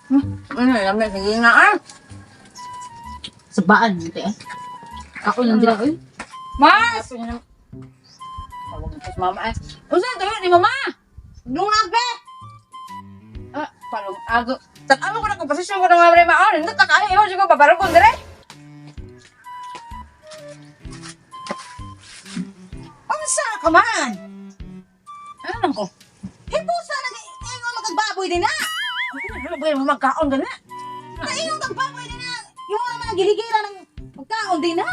Ano, lamig. Sige na ah. Sabaan, hindi eh. Ako nang dila, uy. Mas! Tawag mo sa mama eh. Usan, tayo ni mama! Lungag be! Ah, palong ago. Tag-amo ko na kung posisyon ko ng mga maon. Hindi, takahin mo. Sige, babarong ko dire. Unsa ka man? Ano lang ko? Hipusa na ingon magbaboy din na. Ano ba yung magkaon gana? Na ingon magbaboy din na. Yung mga giligira ng pagkaon din na.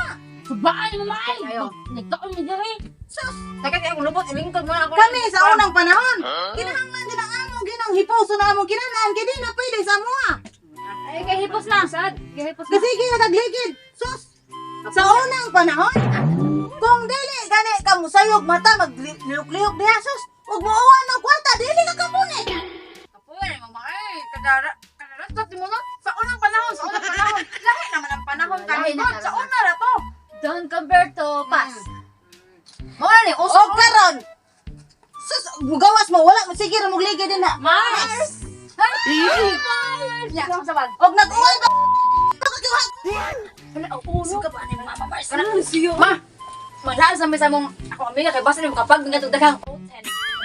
Sabaan mo, May. Ayaw. Nagkaon mo diri. Sus, Teka, kaya kung lubot, ilingkod mo na ako. kami sa unang panahon. Kinahanglan din ang amo ginang hipuso na among kinahanglan kay di na pwede sa mua. Ay, kay hipos na. Sad. Kay hipos na. Kasi kinagligid. Sus, sa unang panahon. Kung dili gani ka musayog mata maglihok-lihok diha sus. Ug muuwan ng kwarta dili ka kamuni. Apoy, mama eh. Kadaratot mo na. Sa unang panahon. Lahi naman ang panahon Lahi na kahit. Sa talaga. una na to. Don't compare to past. Mga ni, uso. O karon. Sus, gawas mo wala mo sige ra mogligid din na. Mars! Ya, sa bag. Og nag-uwan ka. Wala, uno. Ka ba ni Mama Mars? Ma, maglaan sa mesa mong ako amiga kay basta nimo kapag nga daghang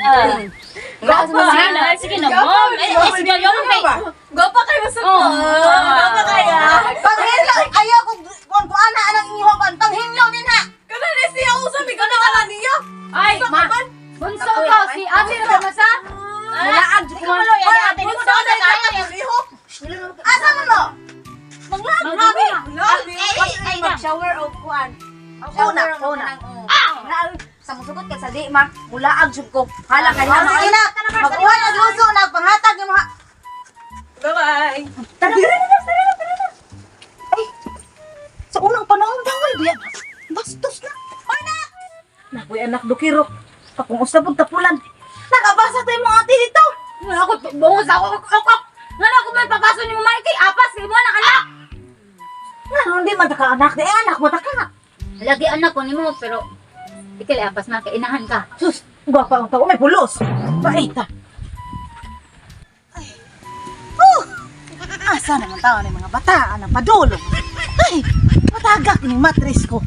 Wala sa mga sige na, mom. Eh, sige yun, may. Gopa kayo sa Oh. Gopa kaya. Panghinlaw ayaw kung ana anang inyo kan panghinlaw din ha. Kana ni siya usab mi kana ala niyo. Ay, ma. Bunso ko, si ate na ba sa? Wala Sige mo lo, yan ate. Bunso ko na tayo. Asa man mo? Maglabi. Ay, mag-shower o kuan. Una. Sa musugot ka sa di ma, mulaag jud ko. Hala kay Ah, sige na. Mag-uwan na gusto na panghatag yung mga Bye-bye. Tara. Ay. Sa unang panahon daw ay diyan. Bastos na. Oy na. Nakoy anak dukirok. Akong usabog tapulan. Nakabasa tayo mga ate dito. Ako, bungos ako. Ngano ako may papaso ni mo, Mikey? Apas, kay mo na anak. Ano hindi man taka anak di anak mo taka. Lagi anak ko ni mo, pero ikili apas na, kainahan ka. Sus, gwapa ang tao may pulos. Baita. Ay. Asa naman tao ng mga bataan ang padulong. Ay, matagak ni matris ko.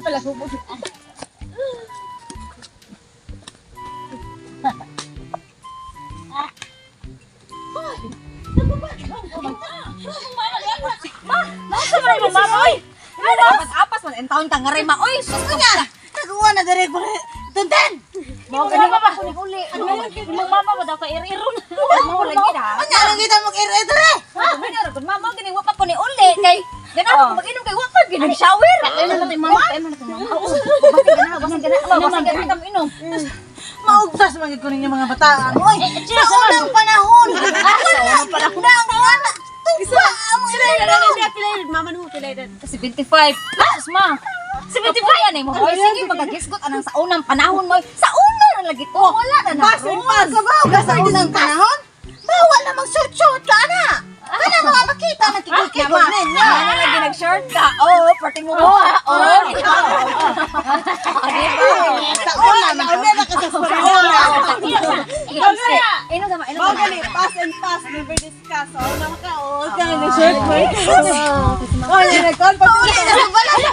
Pala, hubog. Nasa man mo mama oy. Apas man en taon tang ngaray ma oy. Sus Kanya, nagawa na dere ko. Tunten. Mo gani ba uli. Mo mama ba daw ka iriron. Mo lagi da. Kanya nang kita mo ire dere. Mama gani wa pa ko ni uli kay gana mag-inom kay wa pa gani shower. Tayo na natin, mama. Tayo na natin, mama. Basta gana kam inom. Maugtas man ko ninyo mga bataan. Oy, sa unang panahon. Sa unang panahon. Anak. Tuwa mo ire. Mama no pilay 75. Sus ma. 75 yan eh mo. Oy sige magagisgot anang sa unang panahon mo. Sa una na lagi to. Wala na na. Basin pa sa baga sa unang panahon. Bawal na mag-shoot-shoot ka na. Wala mga makita na kikikibot ninyo. Ano lagi nag-short ka? Oo, parting mo ba? Oo. Sa una, mauna na ka sa una. Ino sama, ino Mga sama. gali, pass and pass, never discuss. O, naman ka, o, ka na short mo. O, nagkon pa. O, wala na.